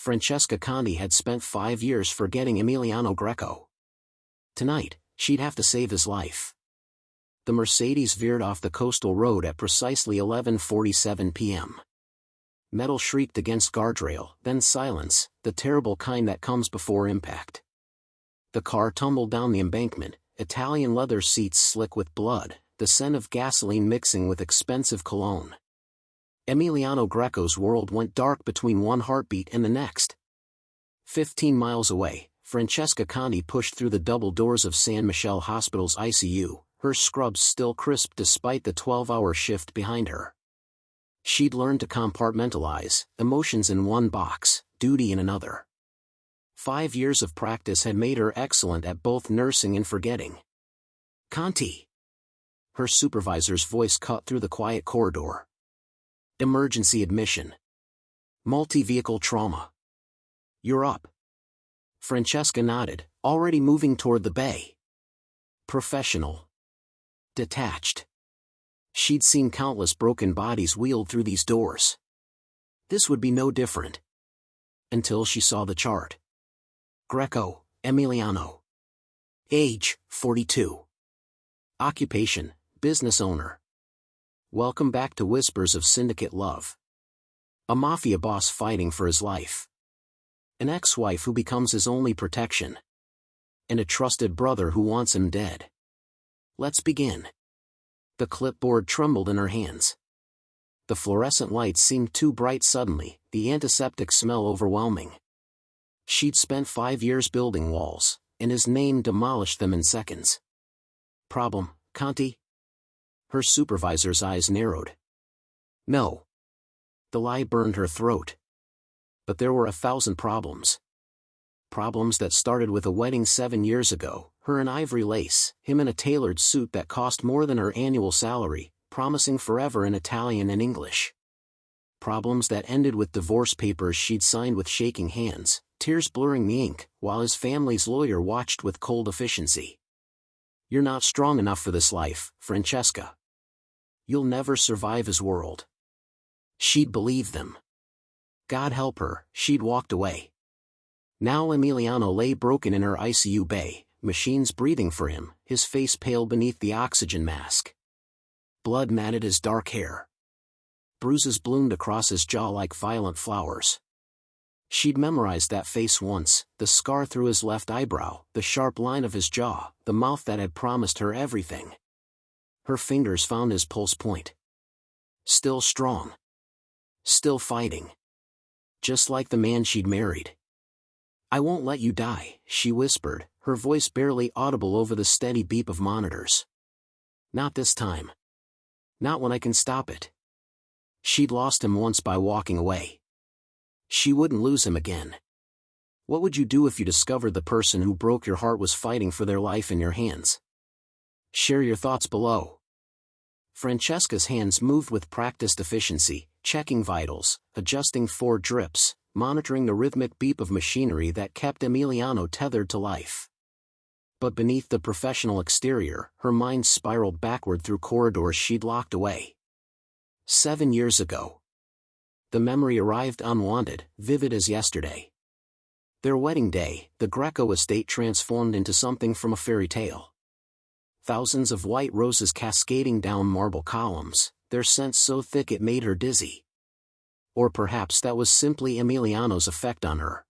Francesca Conti had spent 5 years forgetting Emiliano Greco. Tonight, she'd have to save his life. The Mercedes veered off the coastal road at precisely 11:47 p.m. Metal shrieked against guardrail, then silence, the terrible kind that comes before impact. The car tumbled down the embankment, Italian leather seats slick with blood, the scent of gasoline mixing with expensive cologne. Emiliano Greco's world went dark between one heartbeat and the next. 15 miles away, Francesca Conti pushed through the double doors of San Michele Hospital's ICU, her scrubs still crisp despite the 12-hour shift behind her. She'd learned to compartmentalize, emotions in one box, duty in another. 5 years of practice had made her excellent at both nursing and forgetting. Conti. Her supervisor's voice cut through the quiet corridor. Emergency admission. Multi-vehicle trauma. You're up. Francesca nodded, already moving toward the bay. Professional. Detached. She'd seen countless broken bodies wheeled through these doors. This would be no different. Until she saw the chart. Greco, Emiliano. Age, 42. Occupation, business owner. Welcome back to Whispers of Syndicate Love. A mafia boss fighting for his life. An ex-wife who becomes his only protection. And a trusted brother who wants him dead. Let's begin. The clipboard trembled in her hands. The fluorescent lights seemed too bright suddenly, the antiseptic smell overwhelming. She'd spent 5 years building walls, and his name demolished them in seconds. Problem, Conti? Her supervisor's eyes narrowed. No. The lie burned her throat. But there were 1,000 problems. Problems that started with a wedding 7 years ago, her in ivory lace, him in a tailored suit that cost more than her annual salary, promising forever in Italian and English. Problems that ended with divorce papers she'd signed with shaking hands, tears blurring the ink, while his family's lawyer watched with cold efficiency. You're not strong enough for this life, Francesca. You'll never survive his world. She'd believed them. God help her, she'd walked away. Now Emiliano lay broken in her ICU bay, machines breathing for him, his face pale beneath the oxygen mask. Blood matted his dark hair. Bruises bloomed across his jaw like violent flowers. She'd memorized that face once, the scar through his left eyebrow, the sharp line of his jaw, the mouth that had promised her everything. Her fingers found his pulse point. Still strong. Still fighting. Just like the man she'd married. I won't let you die, she whispered, her voice barely audible over the steady beep of monitors. Not this time. Not when I can stop it. She'd lost him once by walking away. She wouldn't lose him again. What would you do if you discovered the person who broke your heart was fighting for their life in your hands? Share your thoughts below. Francesca's hands moved with practiced efficiency, checking vitals, adjusting 4 drips, monitoring the rhythmic beep of machinery that kept Emiliano tethered to life. But beneath the professional exterior, her mind spiraled backward through corridors she'd locked away. 7 years ago. The memory arrived unwanted, vivid as yesterday. Their wedding day, the Greco estate transformed into something from a fairy tale. Thousands of white roses cascading down marble columns, their scent so thick it made her dizzy. Or perhaps that was simply Emiliano's effect on her.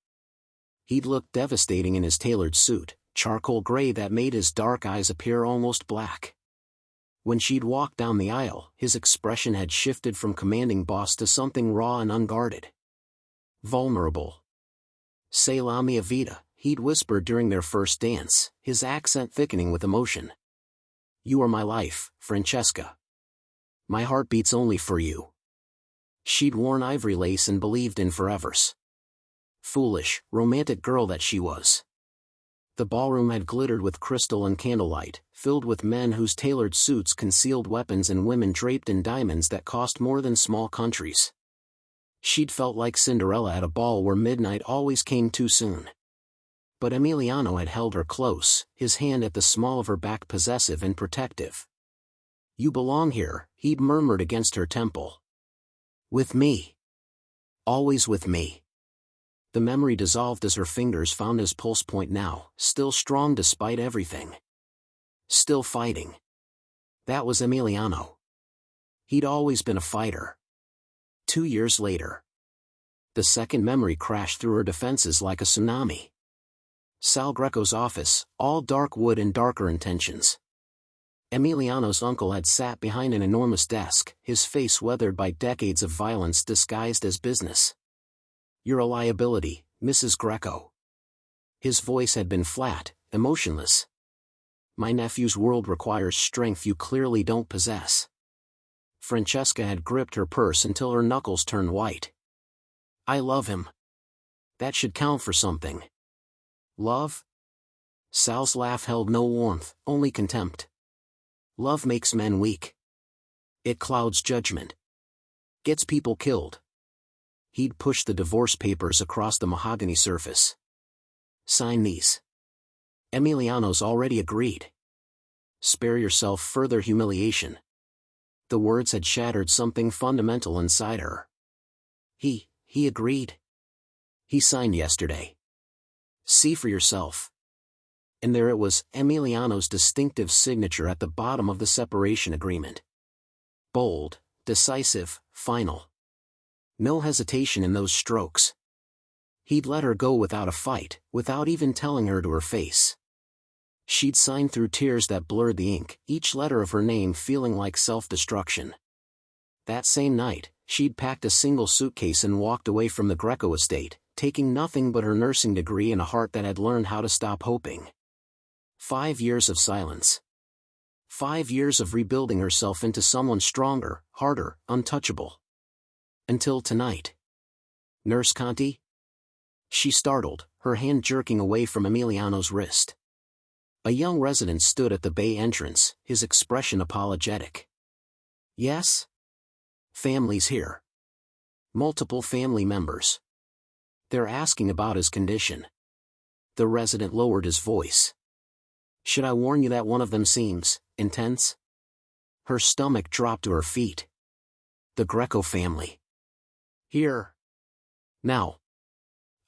He'd looked devastating in his tailored suit, charcoal gray that made his dark eyes appear almost black. When she'd walked down the aisle, his expression had shifted from commanding boss to something raw and unguarded. Vulnerable. "C'est la mia vita," he'd whispered during their first dance, his accent thickening with emotion. You are my life, Francesca. My heart beats only for you. She'd worn ivory lace and believed in forevers. Foolish, romantic girl that she was. The ballroom had glittered with crystal and candlelight, filled with men whose tailored suits concealed weapons and women draped in diamonds that cost more than small countries. She'd felt like Cinderella at a ball where midnight always came too soon. But Emiliano had held her close, his hand at the small of her back possessive and protective. You belong here, he'd murmured against her temple. With me. Always with me. The memory dissolved as her fingers found his pulse point now, still strong despite everything. Still fighting. That was Emiliano. He'd always been a fighter. 2 years later. The second memory crashed through her defenses like a tsunami. Sal Greco's office, all dark wood and darker intentions. Emiliano's uncle had sat behind an enormous desk, his face weathered by decades of violence disguised as business. "You're a liability, Mrs. Greco." His voice had been flat, emotionless. "My nephew's world requires strength you clearly don't possess." Francesca had gripped her purse until her knuckles turned white. "I love him. That should count for something." "Love?" Sal's laugh held no warmth, only contempt. "Love makes men weak. It clouds judgment. Gets people killed." He'd pushed the divorce papers across the mahogany surface. "Sign these." Emiliano's already agreed. "Spare yourself further humiliation." The words had shattered something fundamental inside her. He agreed. He signed yesterday. See for yourself. And there it was, Emiliano's distinctive signature at the bottom of the separation agreement. Bold, decisive, final. No hesitation in those strokes. He'd let her go without a fight, without even telling her to her face. She'd signed through tears that blurred the ink, each letter of her name feeling like self-destruction. That same night, she'd packed a single suitcase and walked away from the Greco estate, taking nothing but her nursing degree and a heart that had learned how to stop hoping. 5 years of silence. 5 years of rebuilding herself into someone stronger, harder, untouchable. Until tonight. "Nurse Conti?" She startled, her hand jerking away from Emiliano's wrist. A young resident stood at the bay entrance, his expression apologetic. "Yes?" "Family's here. Multiple family members. They're asking about his condition." The resident lowered his voice. "Should I warn you that one of them seems intense?" Her stomach dropped to her feet. The Greco family. "Here. Now."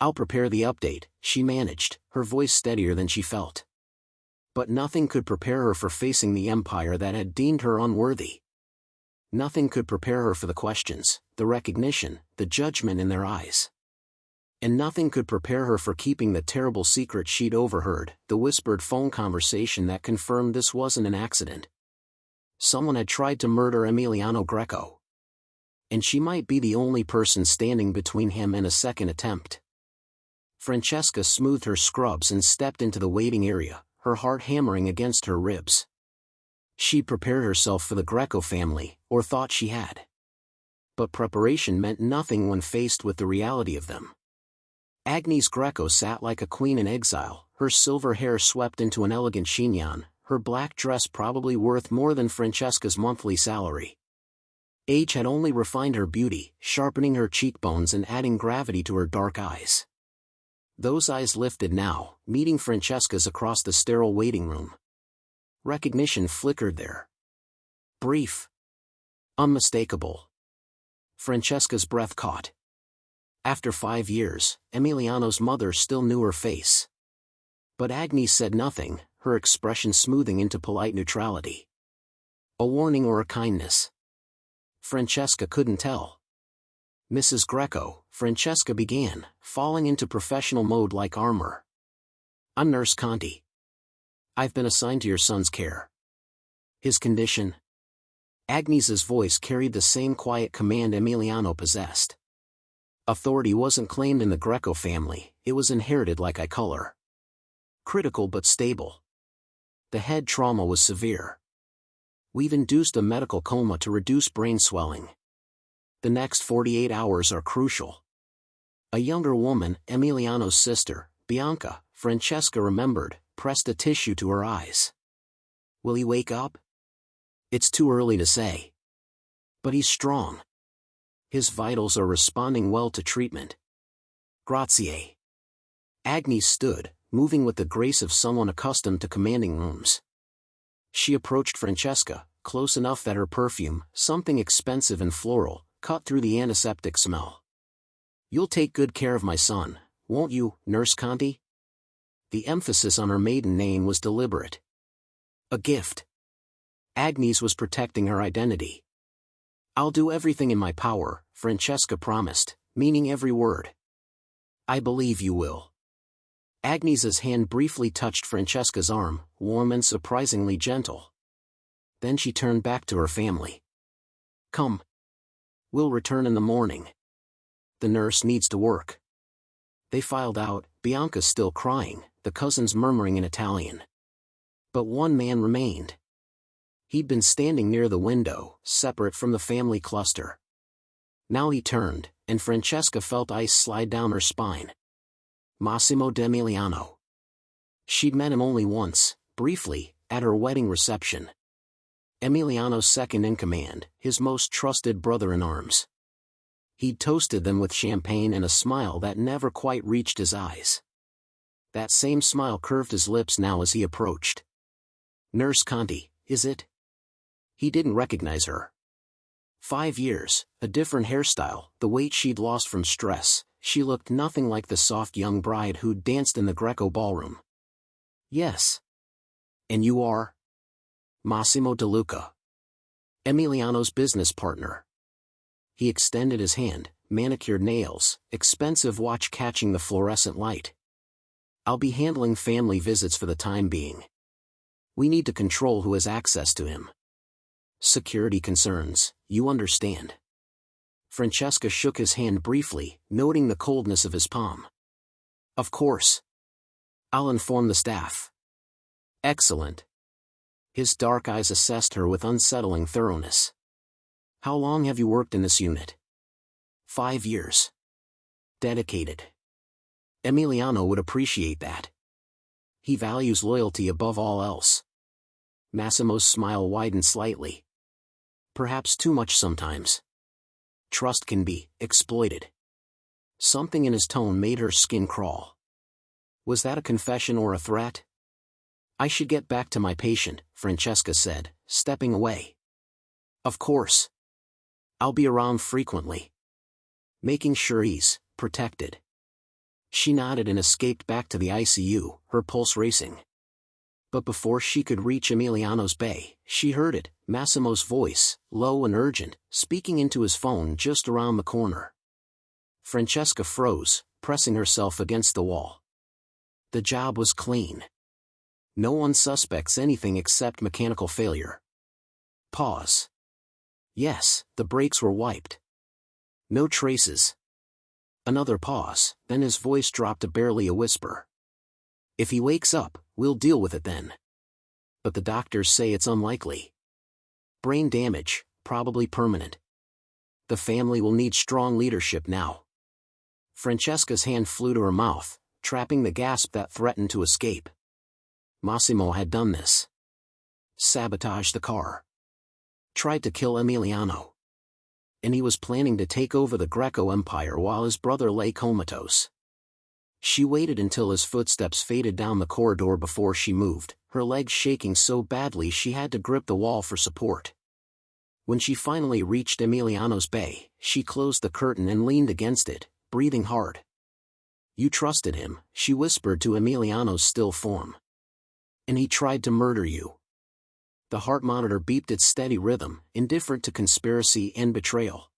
"I'll prepare the update," she managed, her voice steadier than she felt. But nothing could prepare her for facing the empire that had deemed her unworthy. Nothing could prepare her for the questions, the recognition, the judgment in their eyes. And nothing could prepare her for keeping the terrible secret she'd overheard, the whispered phone conversation that confirmed this wasn't an accident. Someone had tried to murder Emiliano Greco. And she might be the only person standing between him and a second attempt. Francesca smoothed her scrubs and stepped into the waiting area, her heart hammering against her ribs. She prepared herself for the Greco family, or thought she had. But preparation meant nothing when faced with the reality of them. Agnes Greco sat like a queen in exile, her silver hair swept into an elegant chignon, her black dress probably worth more than Francesca's monthly salary. Age had only refined her beauty, sharpening her cheekbones and adding gravity to her dark eyes. Those eyes lifted now, meeting Francesca's across the sterile waiting room. Recognition flickered there. Brief. Unmistakable. Francesca's breath caught. After 5 years, Emiliano's mother still knew her face. But Agnes said nothing, her expression smoothing into polite neutrality. A warning or a kindness? Francesca couldn't tell. "Mrs. Greco," Francesca began, falling into professional mode like armor. "I'm Nurse Conti. I've been assigned to your son's care." "His condition?" Agnes's voice carried the same quiet command Emiliano possessed. Authority wasn't claimed in the Greco family, it was inherited like eye color. Critical but stable. The head trauma was severe. "We've induced a medical coma to reduce brain swelling. The next 48 hours are crucial." A younger woman, Emiliano's sister, Bianca, Francesca remembered, pressed a tissue to her eyes. "Will he wake up?" "It's too early to say. But he's strong. His vitals are responding well to treatment." "Grazie." Agnes stood, moving with the grace of someone accustomed to commanding rooms. She approached Francesca, close enough that her perfume, something expensive and floral, cut through the antiseptic smell. "You'll take good care of my son, won't you, Nurse Conti? The emphasis on her maiden name was deliberate. A gift. Agnes was protecting her identity. I'll do everything in my power, Francesca promised, meaning every word. I believe you will. Agnes's hand briefly touched Francesca's arm, warm and surprisingly gentle. Then she turned back to her family. Come. We'll return in the morning. The nurse needs to work. They filed out, Bianca still crying, the cousins murmuring in Italian. But one man remained. He'd been standing near the window, separate from the family cluster. Now he turned, and Francesca felt ice slide down her spine. Massimo d'Emiliano. She'd met him only once, briefly, at her wedding reception. Emiliano's second in command, his most trusted brother-in-arms. He'd toasted them with champagne and a smile that never quite reached his eyes. That same smile curved his lips now as he approached. Nurse Conti, is it? He didn't recognize her. 5 years, a different hairstyle, the weight she'd lost from stress, she looked nothing like the soft young bride who'd danced in the Greco ballroom. Yes. And you are? Massimo De Luca. Emiliano's business partner. He extended his hand, manicured nails, expensive watch catching the fluorescent light. I'll be handling family visits for the time being. We need to control who has access to him. Security concerns, you understand. Francesca shook his hand briefly, noting the coldness of his palm. Of course. I'll inform the staff. Excellent. His dark eyes assessed her with unsettling thoroughness. How long have you worked in this unit? 5 years. Dedicated. Emiliano would appreciate that. He values loyalty above all else. Massimo's smile widened slightly. Perhaps too much sometimes. Trust can be exploited. Something in his tone made her skin crawl. Was that a confession or a threat? I should get back to my patient, Francesca said, stepping away. Of course. I'll be around frequently. Making sure he's protected. She nodded and escaped back to the ICU, her pulse racing. But before she could reach Emiliano's bay, she heard it, Massimo's voice, low and urgent, speaking into his phone just around the corner. Francesca froze, pressing herself against the wall. The job was clean. No one suspects anything except mechanical failure. Pause. Yes, the brakes were wiped. No traces. Another pause, then his voice dropped to barely a whisper. If he wakes up, we'll deal with it then. But the doctors say it's unlikely. Brain damage, probably permanent. The family will need strong leadership now. Francesca's hand flew to her mouth, trapping the gasp that threatened to escape. Massimo had done this. Sabotaged the car. Tried to kill Emiliano. And he was planning to take over the Greco Empire while his brother lay comatose. She waited until his footsteps faded down the corridor before she moved, her legs shaking so badly she had to grip the wall for support. When she finally reached Emiliano's bay, she closed the curtain and leaned against it, breathing hard. You trusted him, she whispered to Emiliano's still form. And he tried to murder you. The heart monitor beeped its steady rhythm, indifferent to conspiracy and betrayal.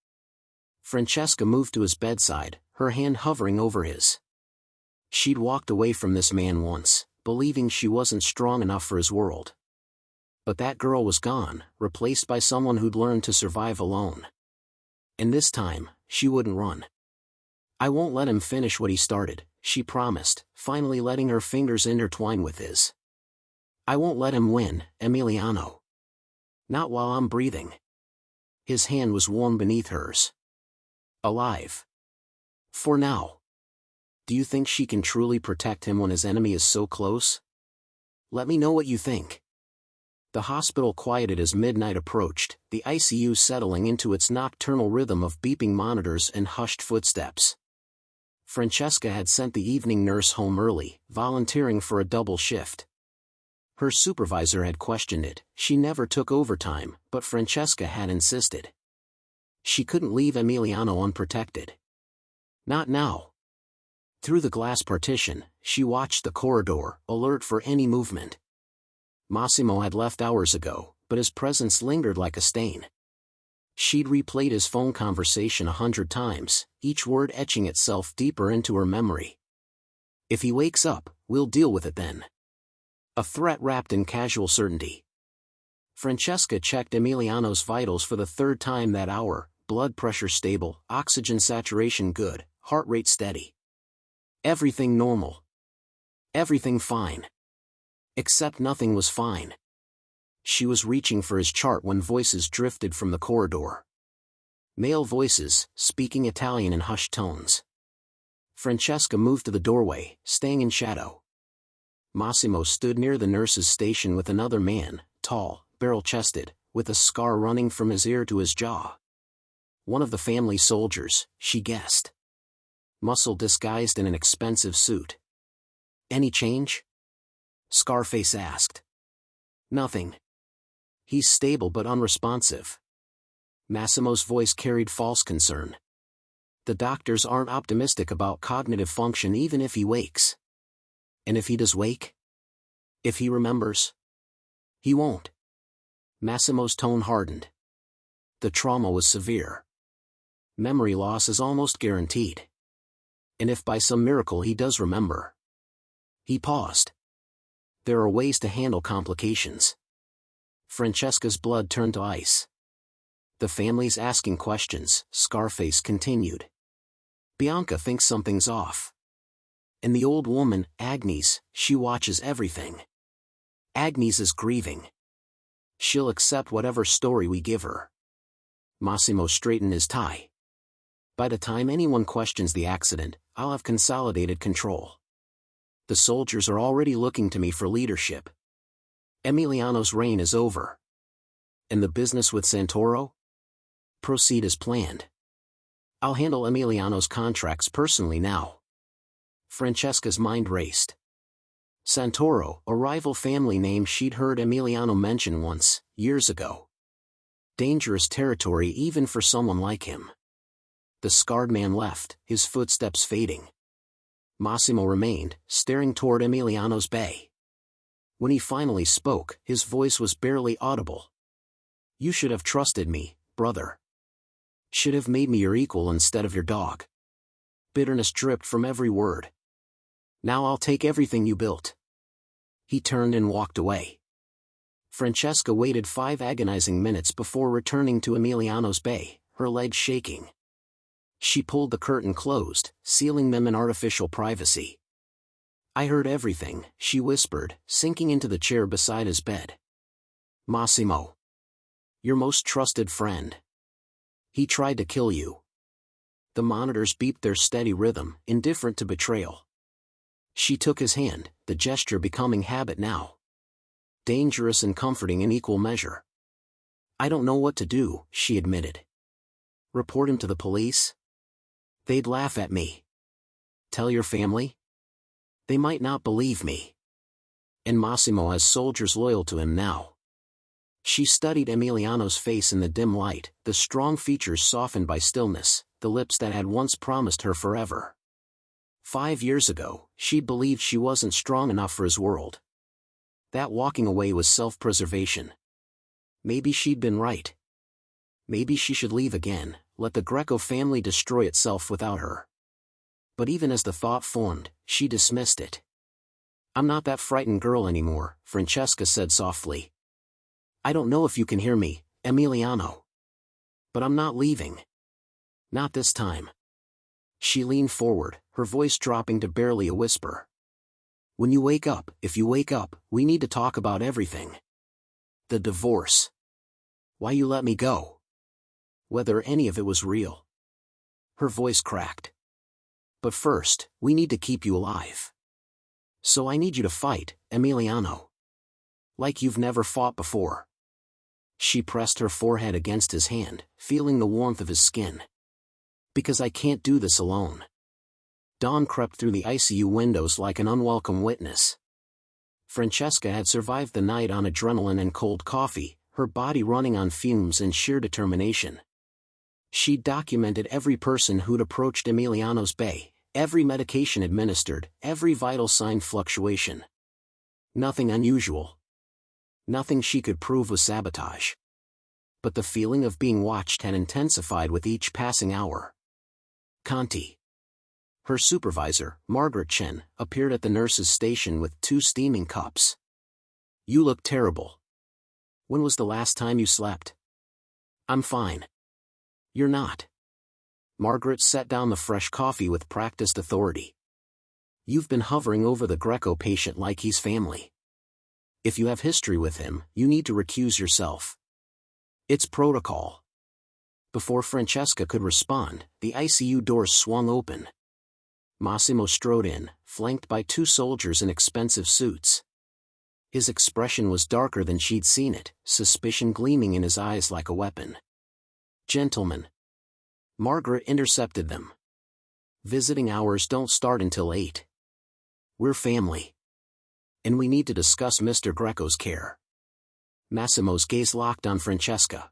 Francesca moved to his bedside, her hand hovering over his. She'd walked away from this man once, believing she wasn't strong enough for his world. But that girl was gone, replaced by someone who'd learned to survive alone. And this time, she wouldn't run. I won't let him finish what he started, she promised, finally letting her fingers intertwine with his. I won't let him win, Emiliano. Not while I'm breathing. His hand was warm beneath hers. Alive. For now. Do you think she can truly protect him when his enemy is so close? Let me know what you think. The hospital quieted as midnight approached, the ICU settling into its nocturnal rhythm of beeping monitors and hushed footsteps. Francesca had sent the evening nurse home early, volunteering for a double shift. Her supervisor had questioned it, she never took overtime, but Francesca had insisted. She couldn't leave Emiliano unprotected. Not now. Through the glass partition, she watched the corridor, alert for any movement. Massimo had left hours ago, but his presence lingered like a stain. She'd replayed his phone conversation 100 times, each word etching itself deeper into her memory. If he wakes up, we'll deal with it then. A threat wrapped in casual certainty. Francesca checked Emiliano's vitals for the third time that hour, blood pressure stable, oxygen saturation good, heart rate steady. Everything normal. Everything fine. Except nothing was fine. She was reaching for his chart when voices drifted from the corridor. Male voices, speaking Italian in hushed tones. Francesca moved to the doorway, staying in shadow. Massimo stood near the nurse's station with another man, tall, barrel-chested, with a scar running from his ear to his jaw. One of the family soldiers, she guessed. Muscle disguised in an expensive suit. "Any change?" Scarface asked. "Nothing. He's stable but unresponsive." Massimo's voice carried false concern. "The doctors aren't optimistic about cognitive function even if he wakes." "And if he does wake? If he remembers?" "He won't." Massimo's tone hardened. The trauma was severe. Memory loss is almost guaranteed. And if by some miracle he does remember? He paused. "There are ways to handle complications." Francesca's blood turned to ice. "The family's asking questions," Scarface continued. "Bianca thinks something's off. And the old woman, Agnes, she watches everything. Agnes is grieving. She'll accept whatever story we give her." Massimo straightened his tie. "By the time anyone questions the accident, I'll have consolidated control. The soldiers are already looking to me for leadership. Emiliano's reign is over. And the business with Santoro? Proceed as planned. I'll handle Emiliano's contracts personally now." Francesca's mind raced. Santoro, a rival family name she'd heard Emiliano mention once, years ago. Dangerous territory even for someone like him. The scarred man left, his footsteps fading. Massimo remained, staring toward Emiliano's bay. When he finally spoke, his voice was barely audible. "You should have trusted me, brother. Should have made me your equal instead of your dog." Bitterness dripped from every word. "Now I'll take everything you built." He turned and walked away. Francesca waited 5 agonizing minutes before returning to Emiliano's bay, her legs shaking. She pulled the curtain closed, sealing them in artificial privacy. "I heard everything," she whispered, sinking into the chair beside his bed. "Massimo. Your most trusted friend. He tried to kill you." The monitors beeped their steady rhythm, indifferent to betrayal. She took his hand, the gesture becoming habit now. Dangerous and comforting in equal measure. "I don't know what to do," she admitted. "Report him to the police? They'd laugh at me. Tell your family? They might not believe me. And Massimo has soldiers loyal to him now." She studied Emiliano's face in the dim light, the strong features softened by stillness, the lips that had once promised her forever. 5 years ago, she believed she wasn't strong enough for his world. That walking away was self-preservation. Maybe she'd been right. Maybe she should leave again, let the Greco family destroy itself without her. But even as the thought formed, she dismissed it. "I'm not that frightened girl anymore," Francesca said softly. "I don't know if you can hear me, Emiliano. But I'm not leaving. Not this time." She leaned forward, her voice dropping to barely a whisper. "When you wake up, if you wake up, we need to talk about everything. The divorce. Why you let me go. Whether any of it was real." Her voice cracked. "But first, we need to keep you alive. So I need you to fight, Emiliano. Like you've never fought before." She pressed her forehead against his hand, feeling the warmth of his skin. "Because I can't do this alone." Dawn crept through the ICU windows like an unwelcome witness. Francesca had survived the night on adrenaline and cold coffee, her body running on fumes and sheer determination. She'd documented every person who'd approached Emiliano's bay, Every medication administered, every vital sign fluctuation. Nothing unusual. Nothing she could prove was sabotage. But the feeling of being watched had intensified with each passing hour. Conti. Her supervisor, Margaret Chen, appeared at the nurse's station with 2 steaming cups. You look terrible. When was the last time you slept? I'm fine. You're not. Margaret set down the fresh coffee with practiced authority. You've been hovering over the Greco patient like he's family. If you have history with him, you need to recuse yourself. It's protocol. Before Francesca could respond, the ICU doors swung open. Massimo strode in, flanked by 2 soldiers in expensive suits. His expression was darker than she'd seen it, suspicion gleaming in his eyes like a weapon. Gentlemen. Margaret intercepted them. Visiting hours don't start until 8. We're family. And we need to discuss Mr. Greco's care. Massimo's gaze locked on Francesca.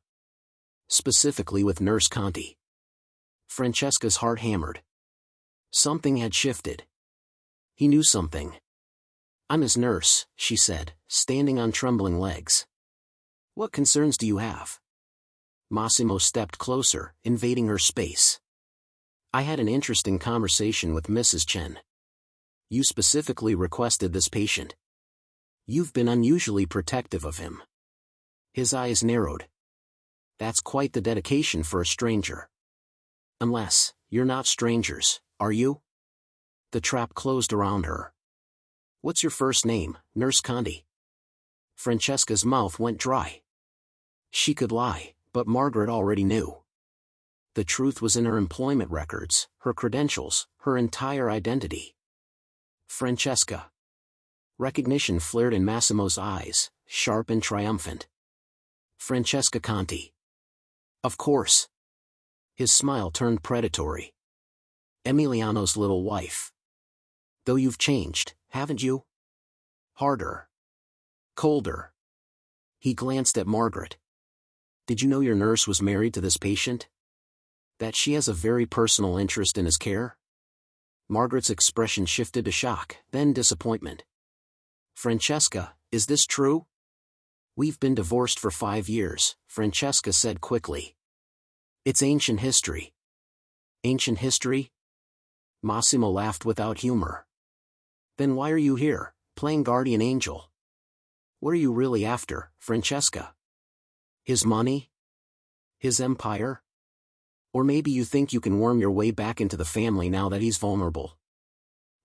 Specifically with Nurse Conti. Francesca's heart hammered. Something had shifted. He knew something. I'm his nurse, she said, standing on trembling legs. What concerns do you have? Massimo stepped closer, invading her space. I had an interesting conversation with Mrs. Chen. You specifically requested this patient. You've been unusually protective of him. His eyes narrowed. That's quite the dedication for a stranger. Unless, you're not strangers, are you? The trap closed around her. What's your first name, Nurse Conti? Francesca's mouth went dry. She could lie, but Margaret already knew. The truth was in her employment records, her credentials, her entire identity. Francesca. Recognition flared in Massimo's eyes, sharp and triumphant. Francesca Conti. Of course. His smile turned predatory. Emiliano's little wife. Though you've changed, haven't you? Harder. Colder. He glanced at Margaret. Did you know your nurse was married to this patient? That she has a very personal interest in his care? Margaret's expression shifted to shock, then disappointment. Francesca, is this true? We've been divorced for 5 years, Francesca said quickly. It's ancient history. Ancient history? Massimo laughed without humor. Then why are you here, playing guardian angel? What are you really after, Francesca? His money? His empire? Or maybe you think you can worm your way back into the family now that he's vulnerable.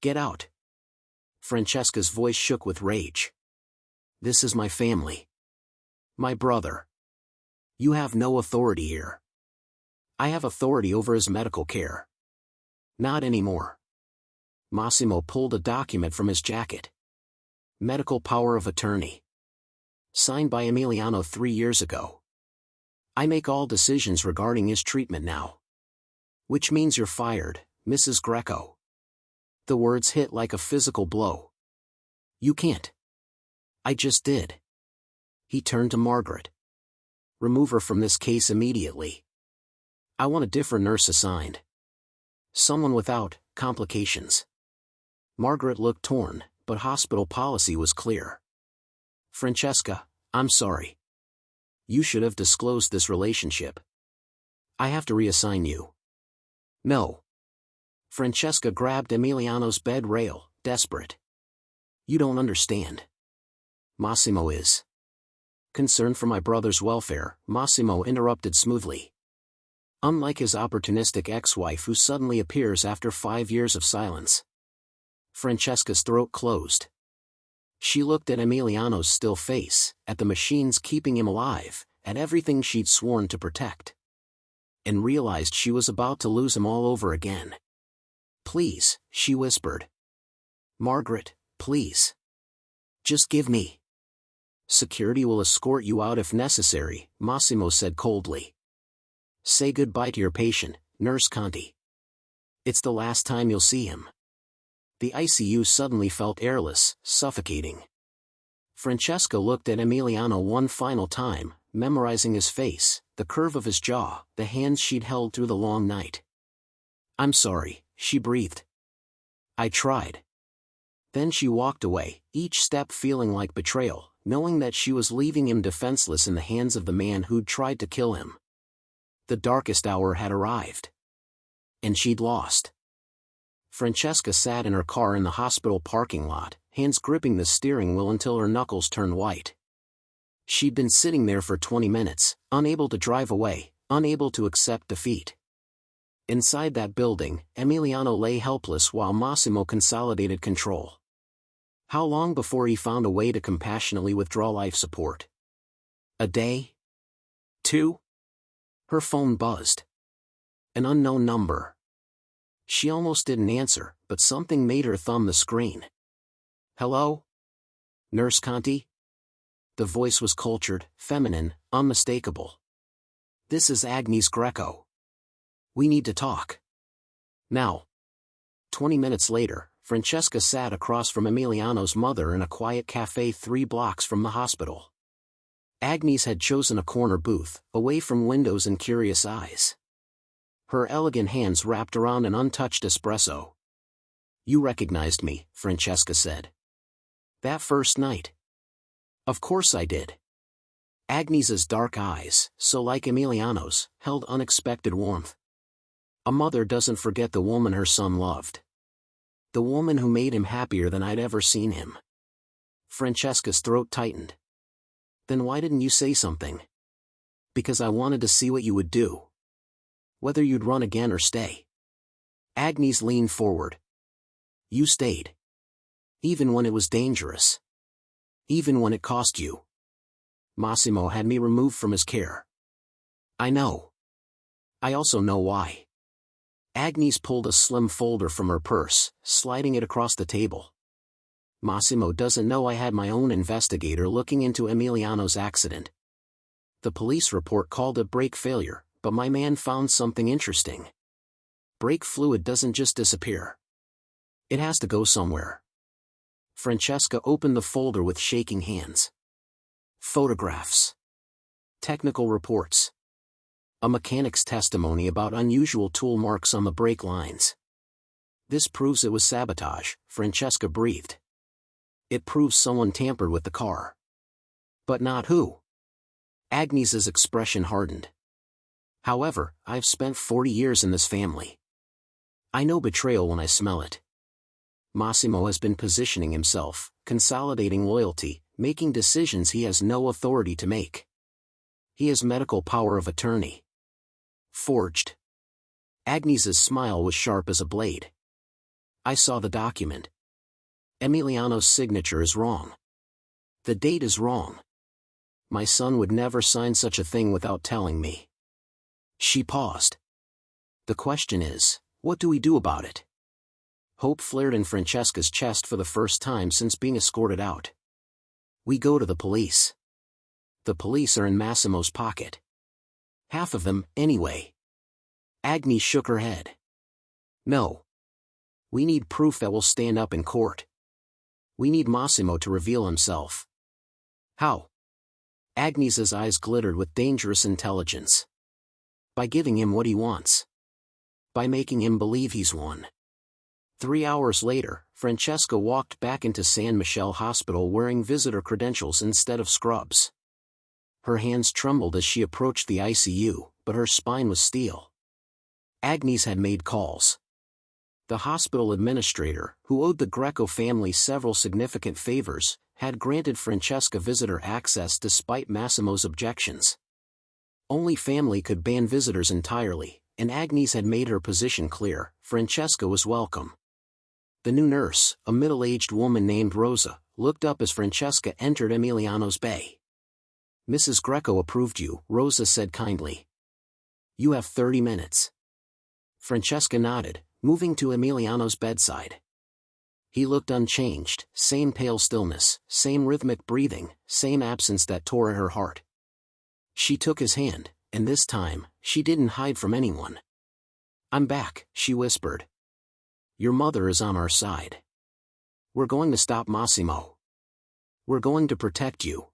Get out. Francesca's voice shook with rage. This is my family. My brother. You have no authority here. I have authority over his medical care. Not anymore. Massimo pulled a document from his jacket. Medical power of attorney. Signed by Emiliano 3 years ago. I make all decisions regarding his treatment now. Which means you're fired, Mrs. Greco. The words hit like a physical blow. You can't. I just did. He turned to Margaret. Remove her from this case immediately. I want a different nurse assigned. Someone without complications. Margaret looked torn, but hospital policy was clear. Francesca, I'm sorry. You should have disclosed this relationship. I have to reassign you. No. Francesca grabbed Emiliano's bed rail, desperate. You don't understand. Massimo is. Concerned for my brother's welfare, Massimo interrupted smoothly. Unlike his opportunistic ex-wife who suddenly appears after 5 years of silence. Francesca's throat closed. She looked at Emiliano's still face, at the machines keeping him alive, at everything she'd sworn to protect. And realized she was about to lose him all over again. Please, she whispered. Margaret, please. Just give me. Security will escort you out if necessary, Massimo said coldly. Say goodbye to your patient, Nurse Conti. It's the last time you'll see him. The ICU suddenly felt airless, suffocating. Francesca looked at Emiliano one final time, memorizing his face, the curve of his jaw, the hands she'd held through the long night. I'm sorry, she breathed. I tried. Then she walked away, each step feeling like betrayal, knowing that she was leaving him defenseless in the hands of the man who'd tried to kill him. The darkest hour had arrived. And she'd lost. Francesca sat in her car in the hospital parking lot, hands gripping the steering wheel until her knuckles turned white. She'd been sitting there for 20 minutes, unable to drive away, unable to accept defeat. Inside that building, Emiliano lay helpless while Massimo consolidated control. How long before he found a way to compassionately withdraw life support? A day? 2? Her phone buzzed. An unknown number. She almost didn't answer, but something made her thumb the screen. Hello? Nurse Conti? The voice was cultured, feminine, unmistakable. This is Agnes Greco. We need to talk. Now. 20 minutes later, Francesca sat across from Emiliano's mother in a quiet cafe 3 blocks from the hospital. Agnes had chosen a corner booth, away from windows and curious eyes. Her elegant hands wrapped around an untouched espresso. You recognized me, Francesca said. That first night. Of course I did. Agnes's dark eyes, so like Emiliano's, held unexpected warmth. A mother doesn't forget the woman her son loved. The woman who made him happier than I'd ever seen him. Francesca's throat tightened. Then why didn't you say something? Because I wanted to see what you would do. Whether you'd run again or stay. Agnes leaned forward. You stayed. Even when it was dangerous. Even when it cost you. Massimo had me removed from his care. I know. I also know why. Agnes pulled a slim folder from her purse, sliding it across the table. Massimo doesn't know I had my own investigator looking into Emiliano's accident. The police report called it brake failure, but my man found something interesting. Brake fluid doesn't just disappear. It has to go somewhere. Francesca opened the folder with shaking hands. Photographs. Technical reports. A mechanic's testimony about unusual tool marks on the brake lines. This proves it was sabotage, Francesca breathed. It proves someone tampered with the car. But not who. Agnes's expression hardened. However, I've spent 40 years in this family. I know betrayal when I smell it. Massimo has been positioning himself, consolidating loyalty, making decisions he has no authority to make. He has medical power of attorney. Forged. Agnes's smile was sharp as a blade. I saw the document. Emiliano's signature is wrong. The date is wrong. My son would never sign such a thing without telling me. She paused. The question is, what do we do about it? Hope flared in Francesca's chest for the first time since being escorted out. We go to the police. The police are in Massimo's pocket. Half of them, anyway. Agnes shook her head. No. We need proof that will stand up in court. We need Massimo to reveal himself. How? Agnes's eyes glittered with dangerous intelligence. By giving him what he wants. By making him believe he's won. 3 hours later, Francesca walked back into San Michele Hospital wearing visitor credentials instead of scrubs. Her hands trembled as she approached the ICU, but her spine was steel. Agnes had made calls. The hospital administrator, who owed the Greco family several significant favors, had granted Francesca visitor access despite Massimo's objections. Only family could ban visitors entirely, and Agnes had made her position clear. Francesca was welcome. The new nurse, a middle-aged woman named Rosa, looked up as Francesca entered Emiliano's bay. Mrs. Greco approved you, Rosa said kindly. You have 30 minutes. Francesca nodded, moving to Emiliano's bedside. He looked unchanged, same pale stillness, same rhythmic breathing, same absence that tore at her heart. She took his hand, and this time, she didn't hide from anyone. I'm back, she whispered. Your mother is on our side. We're going to stop Massimo. We're going to protect you.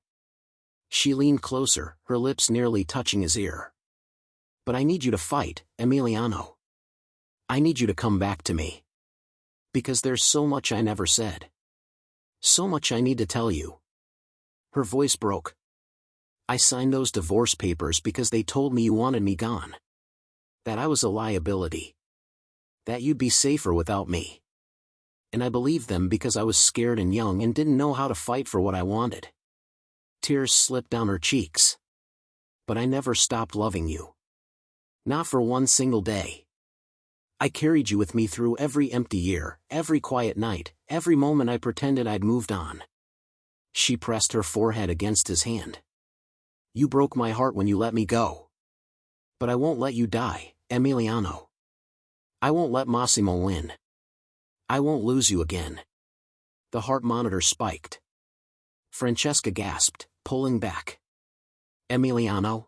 She leaned closer, her lips nearly touching his ear. But I need you to fight, Emiliano. I need you to come back to me. Because there's so much I never said. So much I need to tell you. Her voice broke. I signed those divorce papers because they told me you wanted me gone. That I was a liability. That you'd be safer without me. And I believed them because I was scared and young and didn't know how to fight for what I wanted. Tears slipped down her cheeks. But I never stopped loving you. Not for one single day. I carried you with me through every empty year, every quiet night, every moment I pretended I'd moved on. She pressed her forehead against his hand. You broke my heart when you let me go. But I won't let you die, Emiliano. I won't let Massimo win. I won't lose you again. The heart monitor spiked. Francesca gasped, pulling back. Emiliano?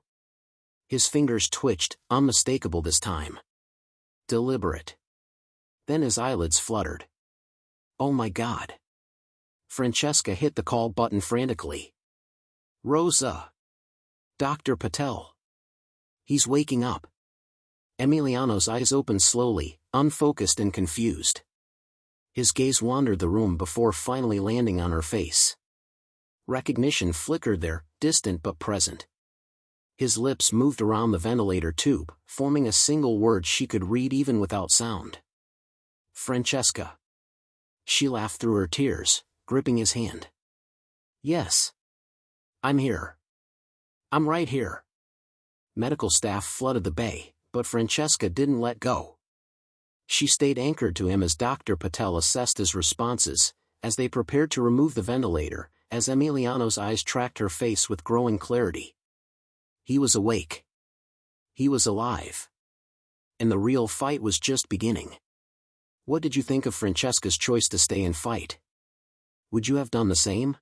His fingers twitched, unmistakable this time. Deliberate. Then his eyelids fluttered. Oh my God. Francesca hit the call button frantically. Rosa. Dr. Patel. He's waking up. Emiliano's eyes opened slowly, unfocused and confused. His gaze wandered the room before finally landing on her face. Recognition flickered there, distant but present. His lips moved around the ventilator tube, forming a single word she could read even without sound. Francesca. She laughed through her tears, gripping his hand. Yes. I'm here. I'm right here. Medical staff flooded the bay, but Francesca didn't let go. She stayed anchored to him as Dr. Patel assessed his responses, as they prepared to remove the ventilator, as Emiliano's eyes tracked her face with growing clarity. He was awake. He was alive. And the real fight was just beginning. What did you think of Francesca's choice to stay and fight? Would you have done the same?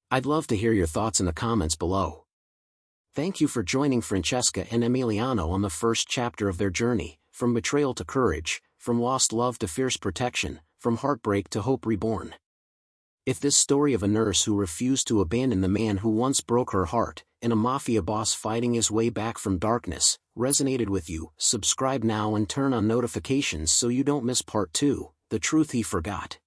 I'd love to hear your thoughts in the comments below. Thank you for joining Francesca and Emiliano on the first chapter of their journey, from betrayal to courage, from lost love to fierce protection, from heartbreak to hope reborn. If this story of a nurse who refused to abandon the man who once broke her heart, and a mafia boss fighting his way back from darkness, resonated with you, subscribe now and turn on notifications so you don't miss part 2, The Truth He Forgot.